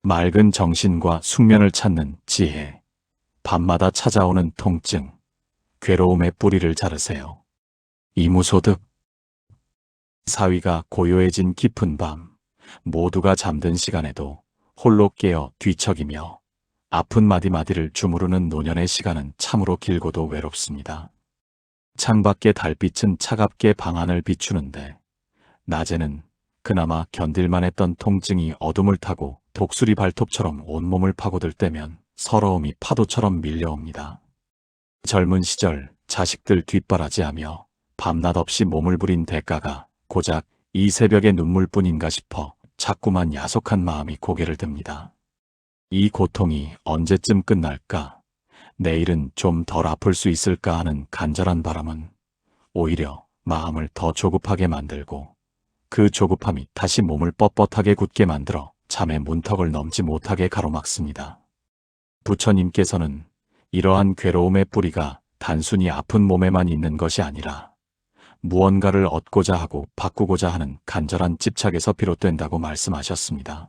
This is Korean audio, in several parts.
맑은 정신과 숙면을 찾는 지혜, 밤마다 찾아오는 통증, 괴로움의 뿌리를 자르세요. 이무소득. 사위가 고요해진 깊은 밤, 모두가 잠든 시간에도 홀로 깨어 뒤척이며 아픈 마디마디를 주무르는 노년의 시간은 참으로 길고도 외롭습니다. 창밖의 달빛은 차갑게 방안을 비추는데 낮에는 그나마 견딜만 했던 통증이 어둠을 타고 독수리 발톱처럼 온몸을 파고들 때면 서러움이 파도처럼 밀려옵니다. 젊은 시절 자식들 뒷바라지하며 밤낮 없이 몸을 부린 대가가 고작 이 새벽의 눈물뿐인가 싶어 자꾸만 야속한 마음이 고개를 듭니다. 이 고통이 언제쯤 끝날까? 내일은 좀 덜 아플 수 있을까 하는 간절한 바람은 오히려 마음을 더 조급하게 만들고 그 조급함이 다시 몸을 뻣뻣하게 굳게 만들어 잠의 문턱을 넘지 못하게 가로막습니다. 부처님께서는 이러한 괴로움의 뿌리가 단순히 아픈 몸에만 있는 것이 아니라 무언가를 얻고자 하고 바꾸고자 하는 간절한 집착에서 비롯된다고 말씀하셨습니다.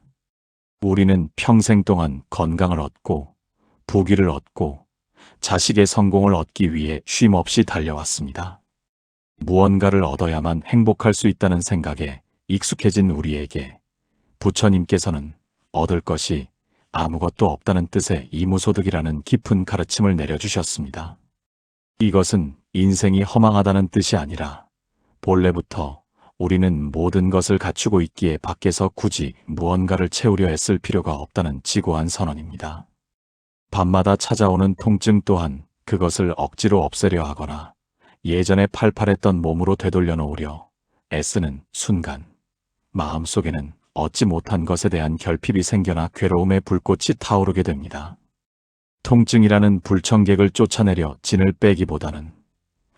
우리는 평생 동안 건강을 얻고 부귀를 얻고 자식의 성공을 얻기 위해 쉼없이 달려왔습니다. 무언가를 얻어야만 행복할 수 있다는 생각에 익숙해진 우리에게 부처님께서는 얻을 것이 아무것도 없다는 뜻의 이무소득이라는 깊은 가르침을 내려주셨습니다. 이것은 인생이 허망하다는 뜻이 아니라 본래부터 우리는 모든 것을 갖추고 있기에 밖에서 굳이 무언가를 채우려 애쓸 필요가 없다는 지고한 선언입니다. 밤마다 찾아오는 통증 또한 그것을 억지로 없애려 하거나 예전에 팔팔했던 몸으로 되돌려 놓으려 애쓰는 순간 마음속에는 얻지 못한 것에 대한 결핍이 생겨나 괴로움의 불꽃이 타오르게 됩니다. 통증이라는 불청객을 쫓아내려 진을 빼기보다는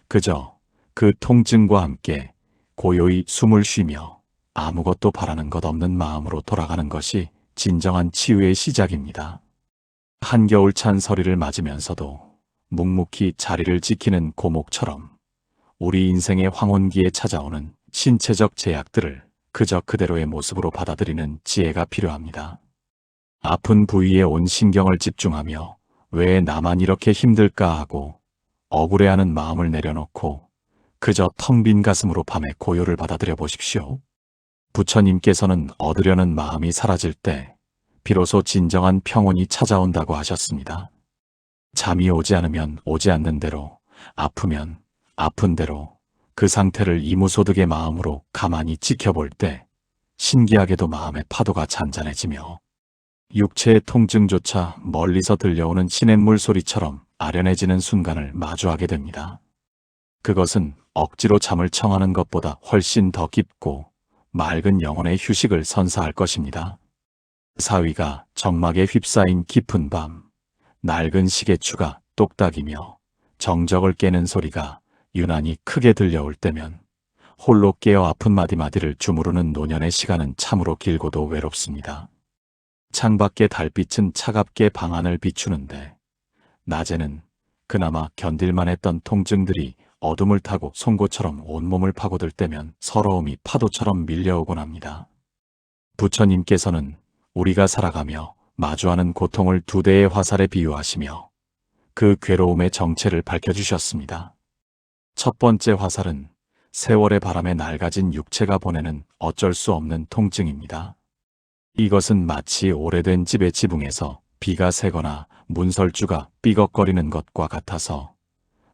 그저 그 통증과 함께 고요히 숨을 쉬며 아무것도 바라는 것 없는 마음으로 돌아가는 것이 진정한 치유의 시작입니다. 한겨울 찬 서리를 맞으면서도 묵묵히 자리를 지키는 고목처럼 우리 인생의 황혼기에 찾아오는 신체적 제약들을 그저 그대로의 모습으로 받아들이는 지혜가 필요합니다. 아픈 부위에 온 신경을 집중하며 왜 나만 이렇게 힘들까 하고 억울해하는 마음을 내려놓고 그저 텅 빈 가슴으로 밤의 고요를 받아들여 보십시오. 부처님께서는 얻으려는 마음이 사라질 때 비로소 진정한 평온이 찾아온다고 하셨습니다. 잠이 오지 않으면 오지 않는 대로, 아프면 아픈 대로 그 상태를 이무소득의 마음으로 가만히 지켜볼 때 신기하게도 마음의 파도가 잔잔해지며 육체의 통증조차 멀리서 들려오는 시냇물 소리처럼 아련해지는 순간을 마주하게 됩니다. 그것은 억지로 잠을 청하는 것보다 훨씬 더 깊고 맑은 영혼의 휴식을 선사할 것입니다. 사위가 정막에 휩싸인 깊은 밤, 낡은 시계추가 똑딱이며 정적을 깨는 소리가 유난히 크게 들려올 때면 홀로 깨어 아픈 마디마디를 주무르는 노년의 시간은 참으로 길고도 외롭습니다. 창밖의 달빛은 차갑게 방안을 비추는데 낮에는 그나마 견딜만 했던 통증들이 어둠을 타고 송곳처럼 온몸을 파고들 때면 서러움이 파도처럼 밀려오곤 합니다. 부처님께서는 우리가 살아가며 마주하는 고통을 두 대의 화살에 비유하시며 그 괴로움의 정체를 밝혀주셨습니다. 첫 번째 화살은 세월의 바람에 낡아진 육체가 보내는 어쩔 수 없는 통증입니다. 이것은 마치 오래된 집의 지붕에서 비가 새거나 문설주가 삐걱거리는 것과 같아서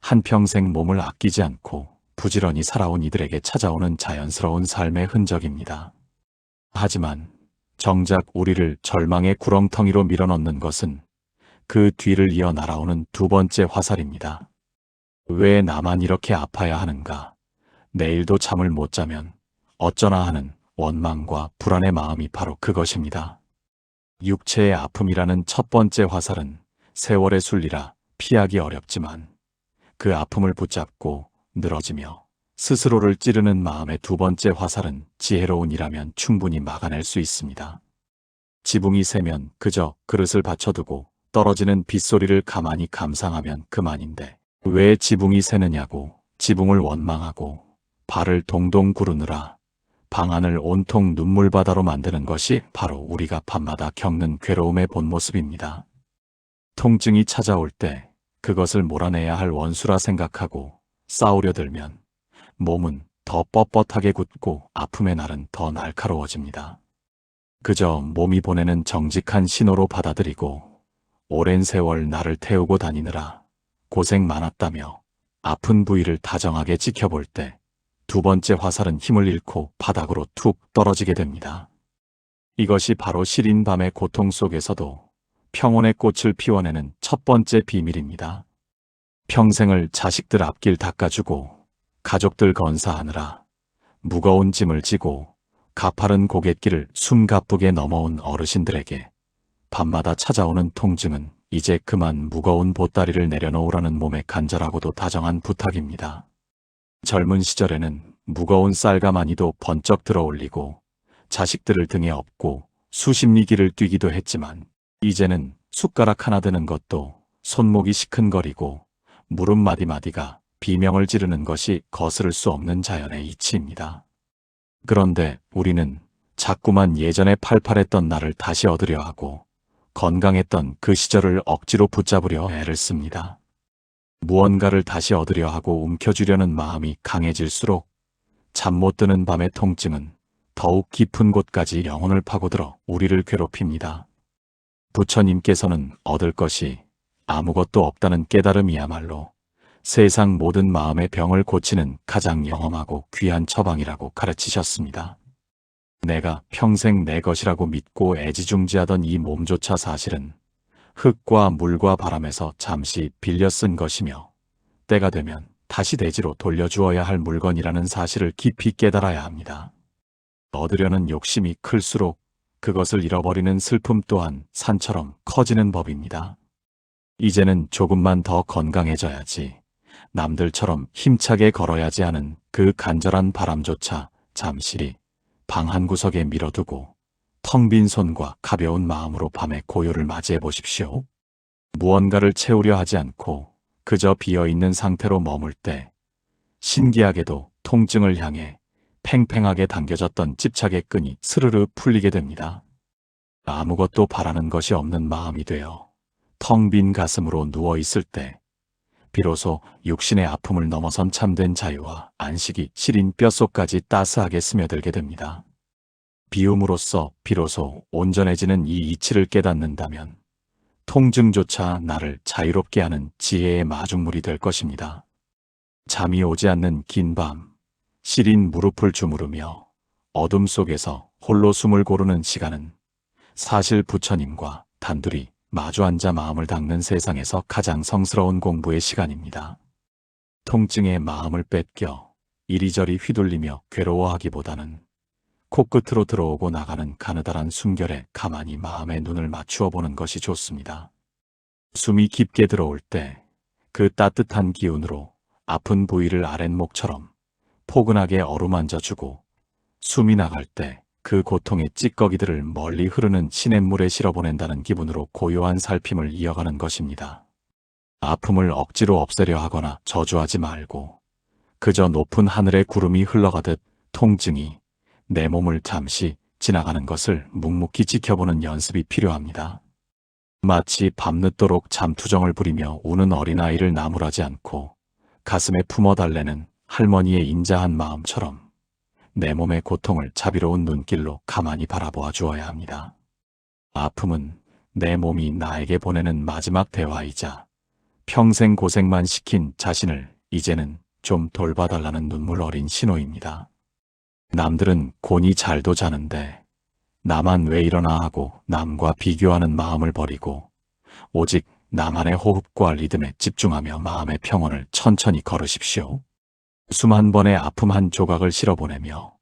한평생 몸을 아끼지 않고 부지런히 살아온 이들에게 찾아오는 자연스러운 삶의 흔적입니다. 하지만 정작 우리를 절망의 구렁텅이로 밀어넣는 것은 그 뒤를 이어 날아오는 두 번째 화살입니다. 왜 나만 이렇게 아파야 하는가? 내일도 잠을 못 자면 어쩌나 하는 원망과 불안의 마음이 바로 그것입니다. 육체의 아픔이라는 첫 번째 화살은 세월의 순리라 피하기 어렵지만 그 아픔을 붙잡고 늘어지며 스스로를 찌르는 마음의 두 번째 화살은 지혜로운 이라면 충분히 막아낼 수 있습니다. 지붕이 새면 그저 그릇을 받쳐두고 떨어지는 빗소리를 가만히 감상하면 그만인데 왜 지붕이 새느냐고 지붕을 원망하고 발을 동동 구르느라 방안을 온통 눈물바다로 만드는 것이 바로 우리가 밤마다 겪는 괴로움의 본 모습입니다. 통증이 찾아올 때 그것을 몰아내야 할 원수라 생각하고 싸우려 들면 몸은 더 뻣뻣하게 굳고 아픔의 날은 더 날카로워집니다. 그저 몸이 보내는 정직한 신호로 받아들이고 오랜 세월 나를 태우고 다니느라 고생 많았다며 아픈 부위를 다정하게 지켜볼 때 두 번째 화살은 힘을 잃고 바닥으로 툭 떨어지게 됩니다. 이것이 바로 시린 밤의 고통 속에서도 평온의 꽃을 피워내는 첫 번째 비밀입니다. 평생을 자식들 앞길 닦아주고 가족들 건사하느라 무거운 짐을 지고 가파른 고갯길을 숨가쁘게 넘어온 어르신들에게 밤마다 찾아오는 통증은 이제 그만 무거운 보따리를 내려놓으라는 몸의 간절하고도 다정한 부탁입니다. 젊은 시절에는 무거운 쌀가마니도 번쩍 들어올리고 자식들을 등에 업고 수십 리 길을 뛰기도 했지만 이제는 숟가락 하나 드는 것도 손목이 시큰거리고 무릎 마디마디가 비명을 지르는 것이 거스를 수 없는 자연의 이치입니다. 그런데 우리는 자꾸만 예전에 팔팔했던 나를 다시 얻으려 하고 건강했던 그 시절을 억지로 붙잡으려 애를 씁니다. 무언가를 다시 얻으려 하고 움켜쥐려는 마음이 강해질수록 잠 못 드는 밤의 통증은 더욱 깊은 곳까지 영혼을 파고들어 우리를 괴롭힙니다. 부처님께서는 얻을 것이 아무것도 없다는 깨달음이야말로 세상 모든 마음의 병을 고치는 가장 영험하고 귀한 처방이라고 가르치셨습니다. 내가 평생 내 것이라고 믿고 애지중지하던 이 몸조차 사실은 흙과 물과 바람에서 잠시 빌려 쓴 것이며 때가 되면 다시 대지로 돌려주어야 할 물건이라는 사실을 깊이 깨달아야 합니다. 얻으려는 욕심이 클수록 그것을 잃어버리는 슬픔 또한 산처럼 커지는 법입니다. 이제는 조금만 더 건강해져야지, 남들처럼 힘차게 걸어야지 하는 그 간절한 바람조차 잠시 방 한 구석에 밀어두고 텅 빈 손과 가벼운 마음으로 밤의 고요를 맞이해 보십시오. 무언가를 채우려 하지 않고 그저 비어있는 상태로 머물 때 신기하게도 통증을 향해 팽팽하게 당겨졌던 집착의 끈이 스르르 풀리게 됩니다. 아무것도 바라는 것이 없는 마음이 되어 텅 빈 가슴으로 누워있을 때 비로소 육신의 아픔을 넘어선 참된 자유와 안식이 시린 뼛속까지 따스하게 스며들게 됩니다. 비움으로써 비로소 온전해지는 이 이치를 깨닫는다면 통증조차 나를 자유롭게 하는 지혜의 마중물이 될 것입니다. 잠이 오지 않는 긴 밤, 시린 무릎을 주무르며 어둠 속에서 홀로 숨을 고르는 시간은 사실 부처님과 단둘이 마주 앉아 마음을 닦는 세상에서 가장 성스러운 공부의 시간입니다. 통증에 마음을 뺏겨 이리저리 휘둘리며 괴로워하기보다는 코끝으로 들어오고 나가는 가느다란 숨결에 가만히 마음의 눈을 맞추어 보는 것이 좋습니다. 숨이 깊게 들어올 때 그 따뜻한 기운으로 아픈 부위를 아랫목처럼 포근하게 어루만져주고, 숨이 나갈 때 그 고통의 찌꺼기들을 멀리 흐르는 시냇물에 실어보낸다는 기분으로 고요한 살핌을 이어가는 것입니다. 아픔을 억지로 없애려 하거나 저주하지 말고 그저 높은 하늘의 구름이 흘러가듯 통증이 내 몸을 잠시 지나가는 것을 묵묵히 지켜보는 연습이 필요합니다. 마치 밤늦도록 잠투정을 부리며 우는 어린아이를 나무라지 않고 가슴에 품어달래는 할머니의 인자한 마음처럼 내 몸의 고통을 자비로운 눈길로 가만히 바라보아 주어야 합니다. 아픔은 내 몸이 나에게 보내는 마지막 대화이자 평생 고생만 시킨 자신을 이제는 좀 돌봐달라는 눈물 어린 신호입니다. 남들은 곤히 잘도 자는데 나만 왜 이러나 하고 남과 비교하는 마음을 버리고 오직 나만의 호흡과 리듬에 집중하며 마음의 평온을 천천히 걸으십시오. 숨 한 번에 아픔 한 조각을 실어보내며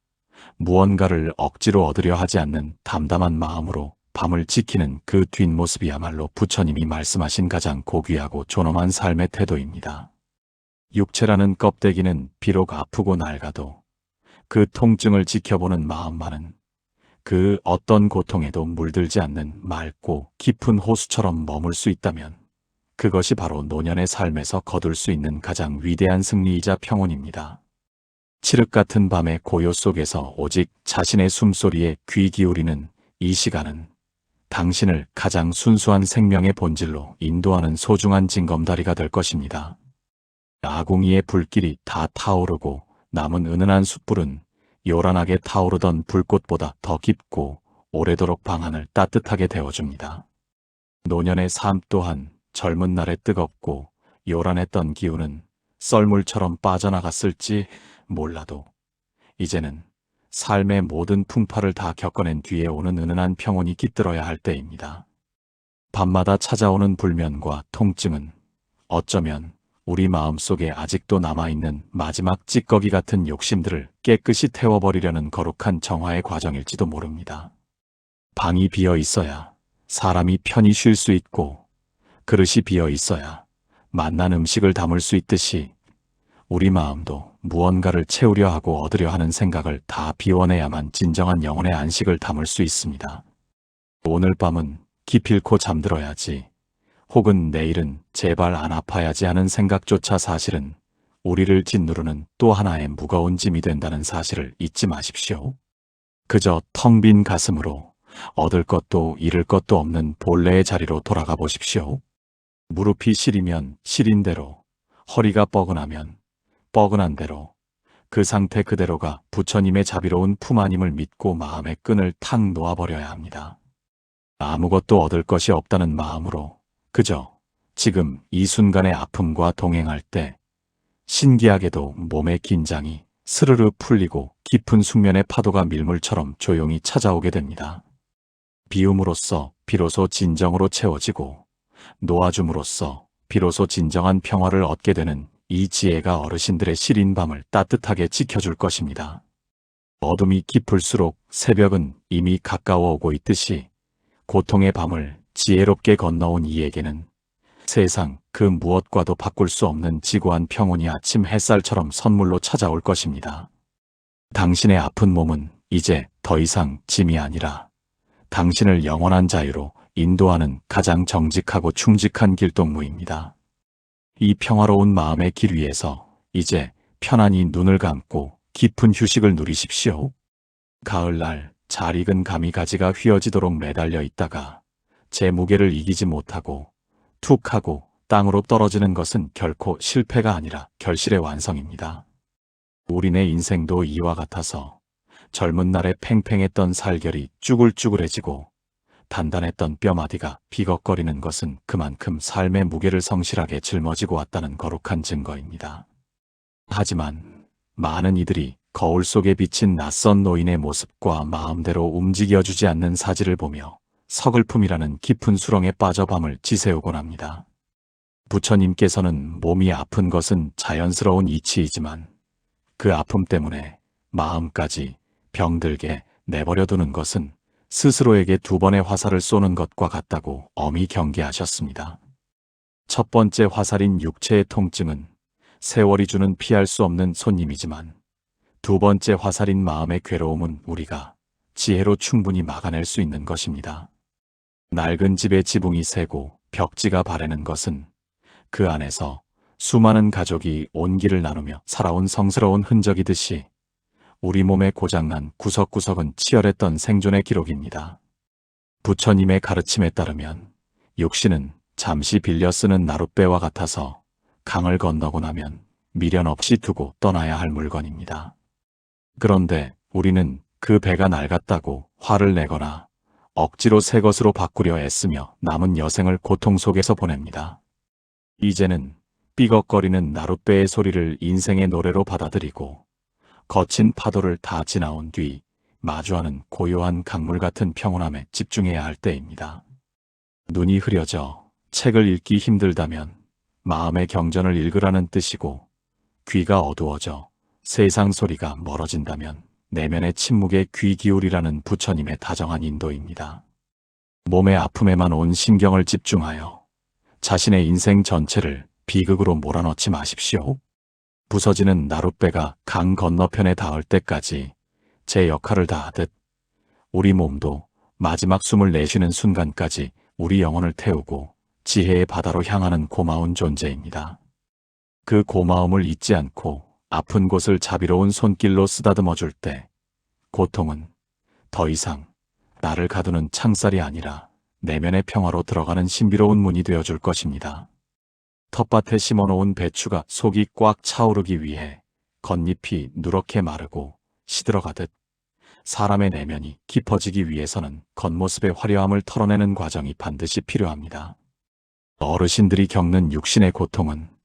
무언가를 억지로 얻으려 하지 않는 담담한 마음으로 밤을 지키는 그 뒷모습이야말로 부처님이 말씀하신 가장 고귀하고 존엄한 삶의 태도입니다. 육체라는 껍데기는 비록 아프고 낡아도 그 통증을 지켜보는 마음만은 그 어떤 고통에도 물들지 않는 맑고 깊은 호수처럼 머물 수 있다면 그것이 바로 노년의 삶에서 거둘 수 있는 가장 위대한 승리이자 평온입니다. 칠흑 같은 밤의 고요 속에서 오직 자신의 숨소리에 귀 기울이는 이 시간은 당신을 가장 순수한 생명의 본질로 인도하는 소중한 징검다리가 될 것입니다. 아궁이의 불길이 다 타오르고 남은 은은한 숯불은 요란하게 타오르던 불꽃보다 더 깊고 오래도록 방안을 따뜻하게 데워줍니다. 노년의 삶 또한 젊은 날의 뜨겁고 요란했던 기운은 썰물처럼 빠져나갔을지 몰라도 이제는 삶의 모든 풍파를 다 겪어낸 뒤에 오는 은은한 평온이 깃들어야 할 때입니다. 밤마다 찾아오는 불면과 통증은 어쩌면 우리 마음속에 아직도 남아있는 마지막 찌꺼기 같은 욕심들을 깨끗이 태워버리려는 거룩한 정화의 과정일지도 모릅니다. 방이 비어 있어야 사람이 편히 쉴 수 있고 그릇이 비어 있어야 맛난 음식을 담을 수 있듯이 우리 마음도 무언가를 채우려 하고 얻으려 하는 생각을 다 비워내야만 진정한 영혼의 안식을 담을 수 있습니다. 오늘 밤은 기필코 잠들어야지, 혹은 내일은 제발 안 아파야지 하는 생각조차 사실은 우리를 짓누르는 또 하나의 무거운 짐이 된다는 사실을 잊지 마십시오. 그저 텅 빈 가슴으로 얻을 것도 잃을 것도 없는 본래의 자리로 돌아가 보십시오. 무릎이 시리면 시린 대로, 허리가 뻐근하면 뻐근한 대로, 그 상태 그대로가 부처님의 자비로운 품 안임을 믿고 마음의 끈을 탁 놓아버려야 합니다. 아무것도 얻을 것이 없다는 마음으로 그저 지금 이 순간의 아픔과 동행할 때 신기하게도 몸의 긴장이 스르르 풀리고 깊은 숙면의 파도가 밀물처럼 조용히 찾아오게 됩니다. 비움으로써 비로소 진정으로 채워지고 놓아줌으로써 비로소 진정한 평화를 얻게 되는 이 지혜가 어르신들의 시린 밤을 따뜻하게 지켜줄 것입니다. 어둠이 깊을수록 새벽은 이미 가까워 오고 있듯이 고통의 밤을 지혜롭게 건너온 이에게는 세상 그 무엇과도 바꿀 수 없는 지고한 평온이 아침 햇살처럼 선물로 찾아올 것입니다. 당신의 아픈 몸은 이제 더 이상 짐이 아니라 당신을 영원한 자유로 인도하는 가장 정직하고 충직한 길동무입니다. 이 평화로운 마음의 길 위에서 이제 편안히 눈을 감고 깊은 휴식을 누리십시오. 가을날 잘 익은 가미가지가 휘어지도록 매달려 있다가 제 무게를 이기지 못하고 툭 하고 땅으로 떨어지는 것은 결코 실패가 아니라 결실의 완성입니다. 우리네 인생도 이와 같아서 젊은 날에 팽팽했던 살결이 쭈글쭈글해지고 단단했던 뼈마디가 비걱거리는 것은 그만큼 삶의 무게를 성실하게 짊어지고 왔다는 거룩한 증거입니다. 하지만 많은 이들이 거울 속에 비친 낯선 노인의 모습과 마음대로 움직여주지 않는 사지를 보며 서글픔이라는 깊은 수렁에 빠져 밤을 지새우곤 합니다. 부처님께서는 몸이 아픈 것은 자연스러운 이치이지만 그 아픔 때문에 마음까지 병들게 내버려두는 것은 스스로에게 두 번의 화살을 쏘는 것과 같다고 엄히 경계하셨습니다. 첫 번째 화살인 육체의 통증은 세월이 주는 피할 수 없는 손님이지만 두 번째 화살인 마음의 괴로움은 우리가 지혜로 충분히 막아낼 수 있는 것입니다. 낡은 집의 지붕이 새고 벽지가 바래는 것은 그 안에서 수많은 가족이 온기를 나누며 살아온 성스러운 흔적이듯이 우리 몸에 고장난 구석구석은 치열했던 생존의 기록입니다. 부처님의 가르침에 따르면 육신은 잠시 빌려 쓰는 나룻배와 같아서 강을 건너고 나면 미련 없이 두고 떠나야 할 물건입니다. 그런데 우리는 그 배가 낡았다고 화를 내거나 억지로 새 것으로 바꾸려 애쓰며 남은 여생을 고통 속에서 보냅니다. 이제는 삐걱거리는 나룻배의 소리를 인생의 노래로 받아들이고 거친 파도를 다 지나온 뒤 마주하는 고요한 강물 같은 평온함에 집중해야 할 때입니다. 눈이 흐려져 책을 읽기 힘들다면 마음의 경전을 읽으라는 뜻이고, 귀가 어두워져 세상 소리가 멀어진다면 내면의 침묵에 귀 기울이라는 부처님의 다정한 인도입니다. 몸의 아픔에만 온 신경을 집중하여 자신의 인생 전체를 비극으로 몰아넣지 마십시오. 부서지는 나룻배가 강 건너편에 닿을 때까지 제 역할을 다하듯 우리 몸도 마지막 숨을 내쉬는 순간까지 우리 영혼을 태우고 지혜의 바다로 향하는 고마운 존재입니다. 그 고마움을 잊지 않고 아픈 곳을 자비로운 손길로 쓰다듬어 줄 때 고통은 더 이상 나를 가두는 창살이 아니라 내면의 평화로 들어가는 신비로운 문이 되어줄 것입니다. 텃밭에 심어놓은 배추가 속이 꽉 차오르기 위해 겉잎이 누렇게 마르고 시들어가듯 사람의 내면이 깊어지기 위해서는 겉모습의 화려함을 털어내는 과정이 반드시 필요합니다. 어르신들이 겪는 육신의 고통은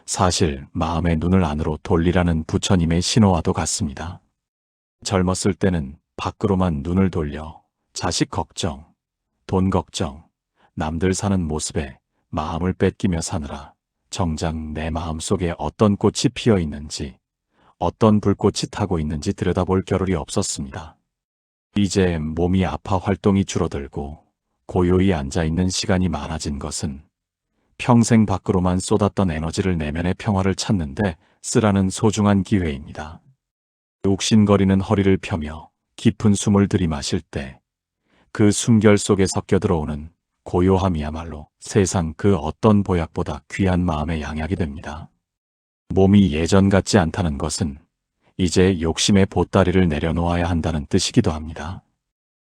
사실 마음의 눈을 안으로 돌리라는 부처님의 신호와도 같습니다. 젊었을 때는 밖으로만 눈을 돌려 자식 걱정, 돈 걱정, 남들 사는 모습에 마음을 뺏기며 사느라 정작 내 마음속에 어떤 꽃이 피어 있는지, 어떤 불꽃이 타고 있는지 들여다볼 겨를이 없었습니다. 이제 몸이 아파 활동이 줄어들고 고요히 앉아있는 시간이 많아진 것은 평생 밖으로만 쏟았던 에너지를 내면의 평화를 찾는데 쓰라는 소중한 기회입니다. 욱신거리는 허리를 펴며 깊은 숨을 들이마실 때 그 숨결 속에 섞여 들어오는 고요함이야말로 세상 그 어떤 보약보다 귀한 마음의 양약이 됩니다. 몸이 예전 같지 않다는 것은 이제 욕심의 보따리를 내려놓아야 한다는 뜻이기도 합니다.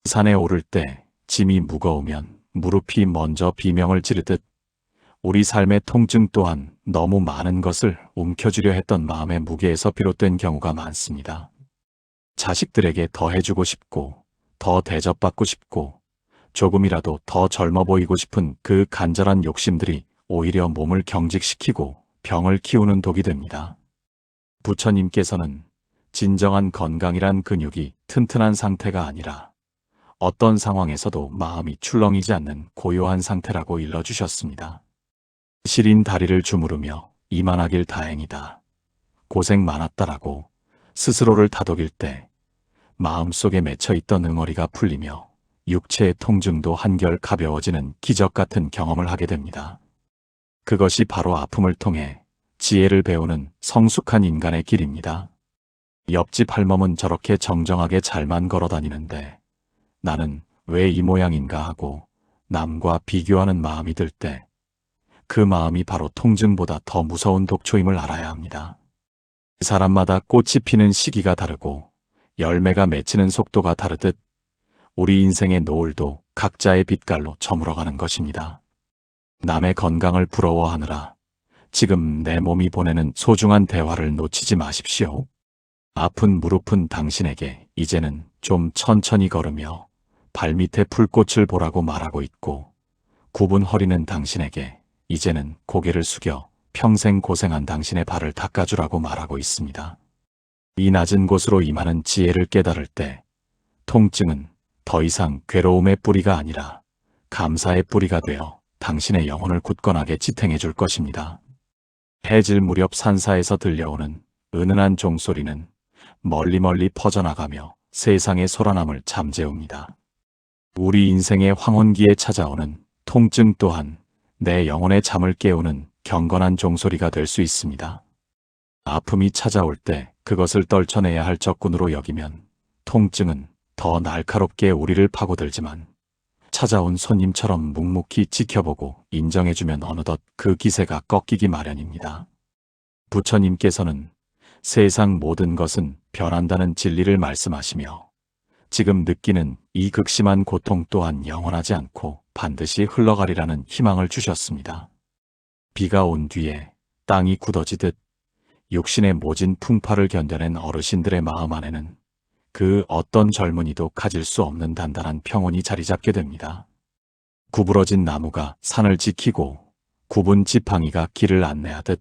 산에 오를 때 짐이 무거우면 무릎이 먼저 비명을 지르듯 우리 삶의 통증 또한 너무 많은 것을 움켜쥐려 했던 마음의 무게에서 비롯된 경우가 많습니다. 자식들에게 더 해주고 싶고 더 대접받고 싶고 조금이라도 더 젊어 보이고 싶은 그 간절한 욕심들이 오히려 몸을 경직시키고 병을 키우는 독이 됩니다. 부처님께서는 진정한 건강이란 근육이 튼튼한 상태가 아니라 어떤 상황에서도 마음이 출렁이지 않는 고요한 상태라고 일러주셨습니다. 시린 다리를 주무르며 이만하길 다행이다. 고생 많았다라고 스스로를 다독일 때 마음속에 맺혀있던 응어리가 풀리며 육체의 통증도 한결 가벼워지는 기적 같은 경험을 하게 됩니다. 그것이 바로 아픔을 통해 지혜를 배우는 성숙한 인간의 길입니다. 옆집 할멈은 저렇게 정정하게 잘만 걸어 다니는데 나는 왜 이 모양인가 하고 남과 비교하는 마음이 들 때 그 마음이 바로 통증보다 더 무서운 독초임을 알아야 합니다. 사람마다 꽃이 피는 시기가 다르고 열매가 맺히는 속도가 다르듯 우리 인생의 노을도 각자의 빛깔로 저물어가는 것입니다. 남의 건강을 부러워하느라 지금 내 몸이 보내는 소중한 대화를 놓치지 마십시오. 아픈 무릎은 당신에게 이제는 좀 천천히 걸으며 발밑에 풀꽃을 보라고 말하고 있고 굽은 허리는 당신에게 이제는 고개를 숙여 평생 고생한 당신의 발을 닦아주라고 말하고 있습니다. 이 낮은 곳으로 임하는 지혜를 깨달을 때 통증은 더 이상 괴로움의 뿌리가 아니라 감사의 뿌리가 되어 당신의 영혼을 굳건하게 지탱해 줄 것입니다. 해질 무렵 산사에서 들려오는 은은한 종소리는 멀리 퍼져나가며 세상의 소란함을 잠재웁니다. 우리 인생의 황혼기에 찾아오는 통증 또한 내 영혼의 잠을 깨우는 경건한 종소리가 될 수 있습니다. 아픔이 찾아올 때 그것을 떨쳐내야 할 적군으로 여기면 통증은 더 날카롭게 우리를 파고들지만 찾아온 손님처럼 묵묵히 지켜보고 인정해주면 어느덧 그 기세가 꺾이기 마련입니다. 부처님께서는 세상 모든 것은 변한다는 진리를 말씀하시며 지금 느끼는 이 극심한 고통 또한 영원하지 않고 반드시 흘러가리라는 희망을 주셨습니다. 비가 온 뒤에 땅이 굳어지듯 육신의 모진 풍파를 견뎌낸 어르신들의 마음 안에는 그 어떤 젊은이도 가질 수 없는 단단한 평온이 자리 잡게 됩니다. 구부러진 나무가 산을 지키고 굽은 지팡이가 길을 안내하듯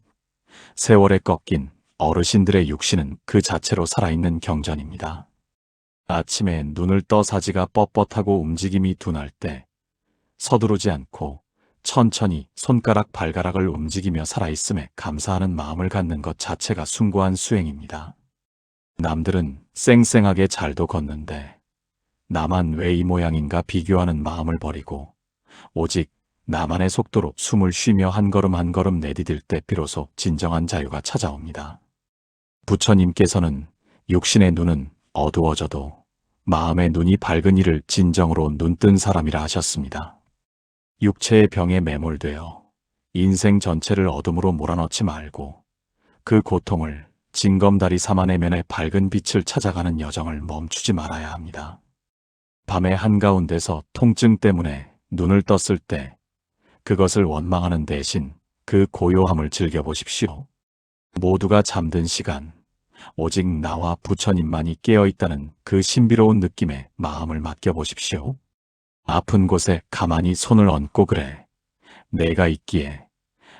세월에 꺾인 어르신들의 육신은 그 자체로 살아있는 경전입니다. 아침에 눈을 떠 사지가 뻣뻣하고 움직임이 둔할 때 서두르지 않고 천천히 손가락 발가락을 움직이며 살아있음에 감사하는 마음을 갖는 것 자체가 숭고한 수행입니다. 남들은 쌩쌩하게 잘도 걷는데 나만 왜 이 모양인가 비교하는 마음을 버리고 오직 나만의 속도로 숨을 쉬며 한 걸음 한 걸음 내디딜 때 비로소 진정한 자유가 찾아옵니다. 부처님께서는 육신의 눈은 어두워져도 마음의 눈이 밝은 이를 진정으로 눈뜬 사람이라 하셨습니다. 육체의 병에 매몰되어 인생 전체를 어둠으로 몰아넣지 말고 그 고통을 징검다리 사마내면의 밝은 빛을 찾아가는 여정을 멈추지 말아야 합니다. 밤의 한가운데서 통증 때문에 눈을 떴을 때 그것을 원망하는 대신 그 고요함을 즐겨보십시오. 모두가 잠든 시간, 오직 나와 부처님만이 깨어있다는 그 신비로운 느낌에 마음을 맡겨보십시오. 아픈 곳에 가만히 손을 얹고 그래. 내가 있기에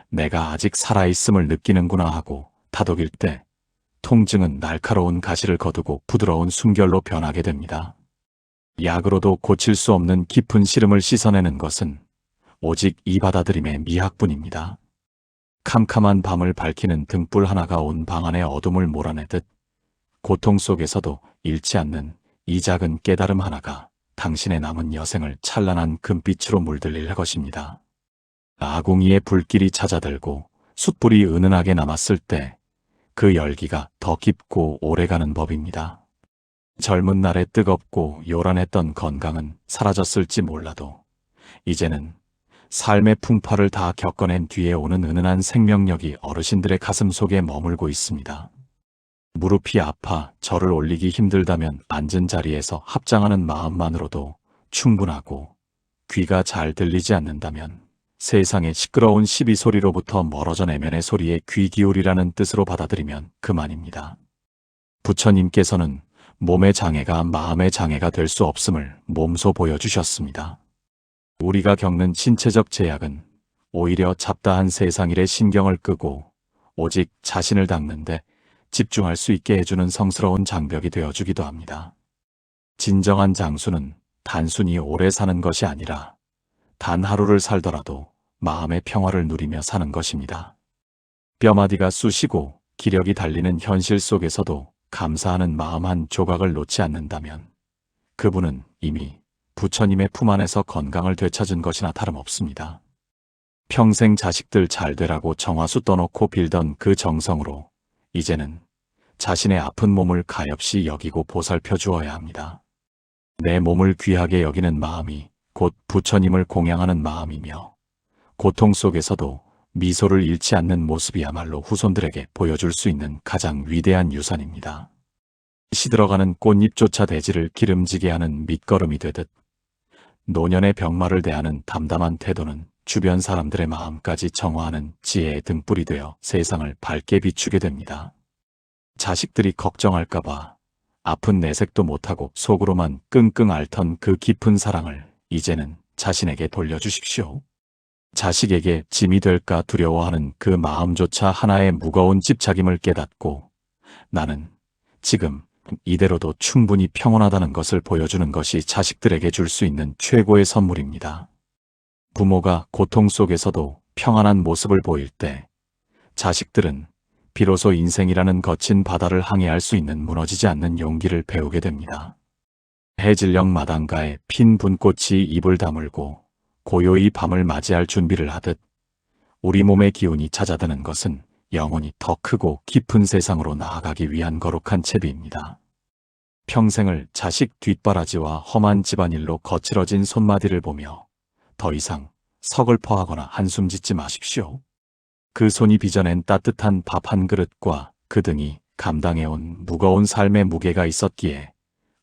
내가 아직 살아있음을 느끼는구나 하고 다독일 때 통증은 날카로운 가시를 거두고 부드러운 숨결로 변하게 됩니다. 약으로도 고칠 수 없는 깊은 시름을 씻어내는 것은 오직 이 받아들임의 미학뿐입니다. 캄캄한 밤을 밝히는 등불 하나가 온 방 안의 어둠을 몰아내듯 고통 속에서도 잃지 않는 이 작은 깨달음 하나가 당신의 남은 여생을 찬란한 금빛으로 물들일 것입니다. 아궁이의 불길이 찾아들고 숯불이 은은하게 남았을 때 그 열기가 더 깊고 오래가는 법입니다. 젊은 날에 뜨겁고 요란했던 건강은 사라졌을지 몰라도 이제는 삶의 풍파를 다 겪어낸 뒤에 오는 은은한 생명력이 어르신들의 가슴 속에 머물고 있습니다. 무릎이 아파 절을 올리기 힘들다면 앉은 자리에서 합장하는 마음만으로도 충분하고, 귀가 잘 들리지 않는다면 세상의 시끄러운 시비소리로부터 멀어져 내면의 소리에 귀 기울이라는 뜻으로 받아들이면 그만입니다. 부처님께서는 몸의 장애가 마음의 장애가 될 수 없음을 몸소 보여주셨습니다. 우리가 겪는 신체적 제약은 오히려 잡다한 세상일의 신경을 끄고 오직 자신을 닦는데 집중할 수 있게 해주는 성스러운 장벽이 되어주기도 합니다. 진정한 장수는 단순히 오래 사는 것이 아니라 단 하루를 살더라도 마음의 평화를 누리며 사는 것입니다. 뼈마디가 쑤시고 기력이 달리는 현실 속에서도 감사하는 마음 한 조각을 놓지 않는다면 그분은 이미 부처님의 품 안에서 건강을 되찾은 것이나 다름없습니다. 평생 자식들 잘 되라고 정화수 떠놓고 빌던 그 정성으로 이제는 자신의 아픈 몸을 가엾이 여기고 보살펴 주어야 합니다. 내 몸을 귀하게 여기는 마음이 곧 부처님을 공양하는 마음이며, 고통 속에서도 미소를 잃지 않는 모습이야말로 후손들에게 보여줄 수 있는 가장 위대한 유산입니다. 시들어가는 꽃잎조차 대지를 기름지게 하는 밑거름이 되듯 노년의 병마를 대하는 담담한 태도는 주변 사람들의 마음까지 정화하는 지혜의 등불이 되어 세상을 밝게 비추게 됩니다. 자식들이 걱정할까봐 아픈 내색도 못하고 속으로만 끙끙 앓던 그 깊은 사랑을 이제는 자신에게 돌려주십시오. 자식에게 짐이 될까 두려워하는 그 마음조차 하나의 무거운 집착임을 깨닫고 나는 지금 이대로도 충분히 평온하다는 것을 보여주는 것이 자식들에게 줄 수 있는 최고의 선물입니다. 부모가 고통 속에서도 평안한 모습을 보일 때 자식들은 비로소 인생이라는 거친 바다를 항해할 수 있는 무너지지 않는 용기를 배우게 됩니다. 해질녘 마당가에 핀 분꽃이 입을 다물고 고요히 밤을 맞이할 준비를 하듯 우리 몸의 기운이 찾아드는 것은 영원히 더 크고 깊은 세상으로 나아가기 위한 거룩한 채비입니다. 평생을 자식 뒷바라지와 험한 집안일로 거칠어진 손마디를 보며 더 이상 서글퍼하거나 한숨 짓지 마십시오. 그 손이 빚어낸 따뜻한 밥 한 그릇과 그 등이 감당해온 무거운 삶의 무게가 있었기에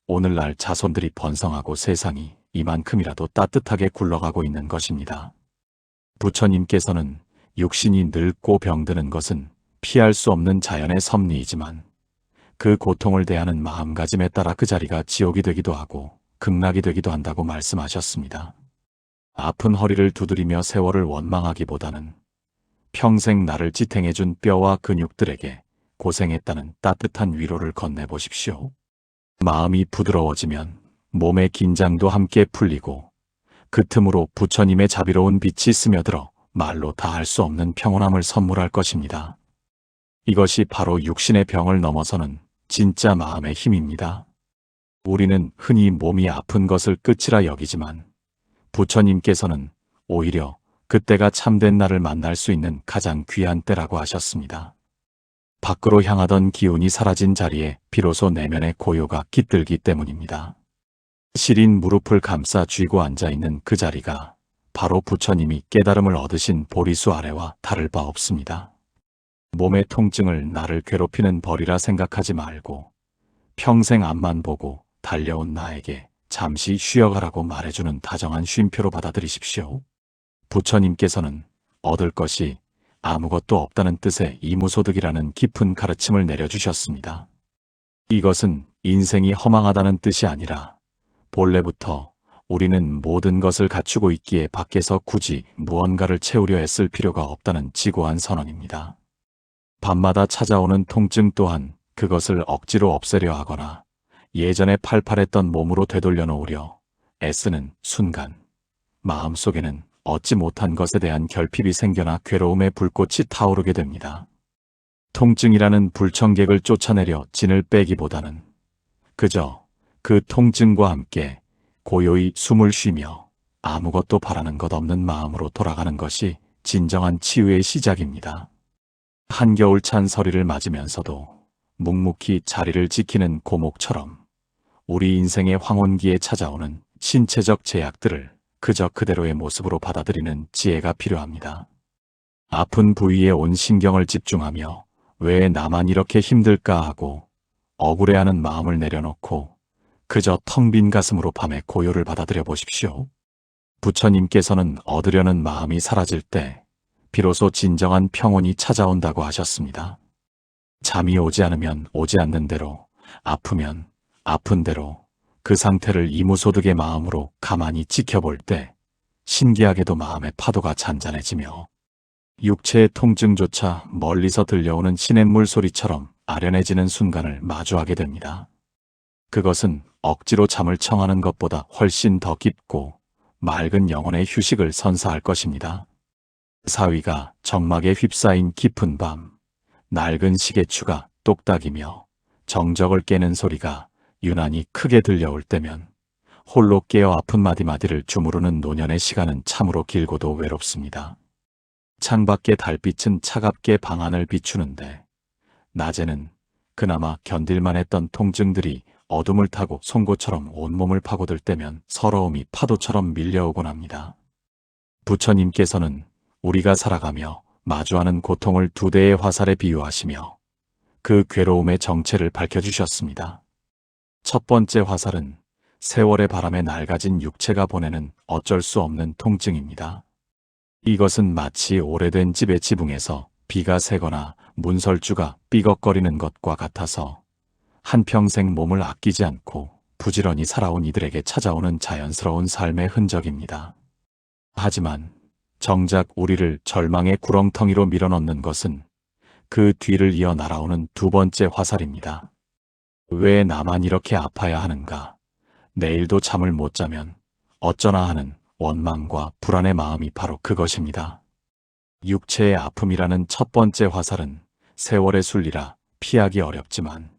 오늘날 자손들이 번성하고 세상이 이만큼이라도 따뜻하게 굴러가고 있는 것입니다. 부처님께서는 육신이 늙고 병드는 것은 피할 수 없는 자연의 섭리이지만 그 고통을 대하는 마음가짐에 따라 그 자리가 지옥이 되기도 하고 극락이 되기도 한다고 말씀하셨습니다. 아픈 허리를 두드리며 세월을 원망하기보다는 평생 나를 지탱해준 뼈와 근육들에게 고생했다는 따뜻한 위로를 건네보십시오. 마음이 부드러워지면 몸의 긴장도 함께 풀리고 그 틈으로 부처님의 자비로운 빛이 스며들어 말로 다할 수 없는 평온함을 선물할 것입니다. 이것이 바로 육신의 병을 넘어서는 진짜 마음의 힘입니다. 우리는 흔히 몸이 아픈 것을 끝이라 여기지만 부처님께서는 오히려 그때가 참된 나를 만날 수 있는 가장 귀한 때라고 하셨습니다. 밖으로 향하던 기운이 사라진 자리에 비로소 내면의 고요가 깃들기 때문입니다. 시린 무릎을 감싸 쥐고 앉아있는 그 자리가 바로 부처님이 깨달음을 얻으신 보리수 아래와 다를 바 없습니다. 몸의 통증을 나를 괴롭히는 벌이라 생각하지 말고 평생 앞만 보고 달려온 나에게 잠시 쉬어가라고 말해주는 다정한 쉼표로 받아들이십시오. 부처님께서는 얻을 것이 아무것도 없다는 뜻의 이무소득이라는 깊은 가르침을 내려주셨습니다. 이것은 인생이 허망하다는 뜻이 아니라 본래부터 우리는 모든 것을 갖추고 있기에 밖에서 굳이 무언가를 채우려 애쓸 필요가 없다는 지고한 선언입니다. 밤마다 찾아오는 통증 또한 그것을 억지로 없애려 하거나 예전에 팔팔했던 몸으로 되돌려 놓으려 애쓰는 순간 마음속에는 얻지 못한 것에 대한 결핍이 생겨나 괴로움의 불꽃이 타오르게 됩니다. 통증이라는 불청객을 쫓아내려 진을 빼기보다는 그저 그 통증과 함께 고요히 숨을 쉬며 아무것도 바라는 것 없는 마음으로 돌아가는 것이 진정한 치유의 시작입니다. 한겨울 찬 서리를 맞으면서도 묵묵히 자리를 지키는 고목처럼 우리 인생의 황혼기에 찾아오는 신체적 제약들을 그저 그대로의 모습으로 받아들이는 지혜가 필요합니다. 아픈 부위에 온 신경을 집중하며 왜 나만 이렇게 힘들까 하고 억울해하는 마음을 내려놓고 그저 텅 빈 가슴으로 밤의 고요를 받아들여 보십시오. 부처님께서는 얻으려는 마음이 사라질 때 비로소 진정한 평온이 찾아온다고 하셨습니다. 잠이 오지 않으면 오지 않는 대로, 아프면 아픈 대로 그 상태를 이무소득의 마음으로 가만히 지켜볼 때 신기하게도 마음의 파도가 잔잔해지며 육체의 통증조차 멀리서 들려오는 시냇물 소리처럼 아련해지는 순간을 마주하게 됩니다. 그것은 억지로 잠을 청하는 것보다 훨씬 더 깊고 맑은 영혼의 휴식을 선사할 것입니다. 사위가 정막에 휩싸인 깊은 밤, 낡은 시계추가 똑딱이며 정적을 깨는 소리가 유난히 크게 들려올 때면 홀로 깨어 아픈 마디마디를 주무르는 노년의 시간은 참으로 길고도 외롭습니다. 창밖의 달빛은 차갑게 방 안을 비추는데 낮에는 그나마 견딜만 했던 통증들이 어둠을 타고 송곳처럼 온몸을 파고들 때면 서러움이 파도처럼 밀려오곤 합니다. 부처님께서는 우리가 살아가며 마주하는 고통을 두 대의 화살에 비유하시며 그 괴로움의 정체를 밝혀주셨습니다. 첫 번째 화살은 세월의 바람에 낡아진 육체가 보내는 어쩔 수 없는 통증입니다. 이것은 마치 오래된 집의 지붕에서 비가 새거나 문설주가 삐걱거리는 것과 같아서 한평생 몸을 아끼지 않고 부지런히 살아온 이들에게 찾아오는 자연스러운 삶의 흔적입니다. 하지만 정작 우리를 절망의 구렁텅이로 밀어넣는 것은 그 뒤를 이어 날아오는 두 번째 화살입니다. 왜 나만 이렇게 아파야 하는가? 내일도 잠을 못 자면 어쩌나 하는 원망과 불안의 마음이 바로 그것입니다. 육체의 아픔이라는 첫 번째 화살은 세월의 순리라 피하기 어렵지만